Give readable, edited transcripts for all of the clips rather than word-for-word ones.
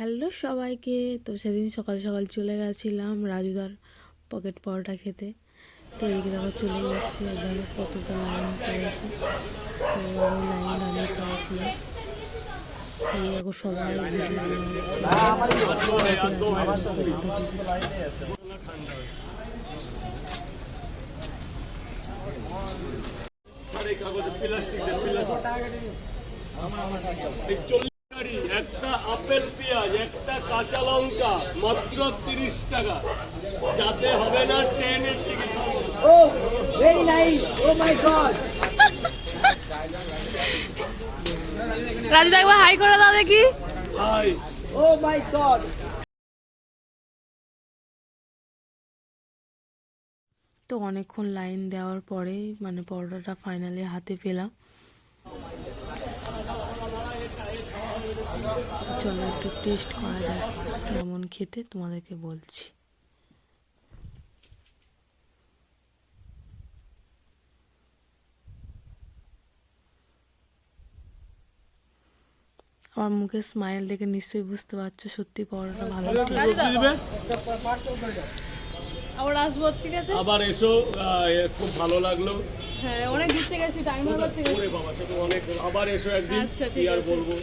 Hello সবাইকে। তো সেদিন সকাল সকাল চলে গেছিলাম রাজুদার পকেট পরোটা খেতে। তো এদিকে দেখো চলে এসেছি, আর দেখো কতটা লাইন পড়েছে। তো আমি লাইন দাঁড়িয়ে পড়েছিলাম। এই দেখো সবাই ভিডিও একটা আপেল পেঁয়াজ একটা কাঁচা লঙ্কা মাত্র 30 টাকা, যাতে হবে না ট্রেনের টিকিট। ও ভেরি নাইস, ও মাই গড। রাজুদা একবার হাই করে দাও দেখি। হাই, ও মাই গড। তো অনেকক্ষণ লাইন দেওয়ার পরে মানে পরোটাটা ফাইনালি হাতে পেলাম। চলো একটু টেস্ট করা যাক কেমন খেতে, তোমাদেরকে বলছি। আমার মুখে স্মাইল দেখে নিশ্চয়ই বুঝতে পারছো সত্যি পরোটা ভালো। আবার আসবো, ঠিক আছে? আবার এসো, খুব ভালো লাগলো। হ্যাঁ, অনেক দূর থেকে এসেছি, টাইম হলো, ঠিক আছে? ওরে বাবা, সে তো অনেক। আবার এসো একদিন, আচ্ছা, কি ঠিক আর আছে। বলবো।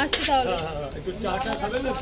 আসছি তাহলে। একটু চা টা খাবে না?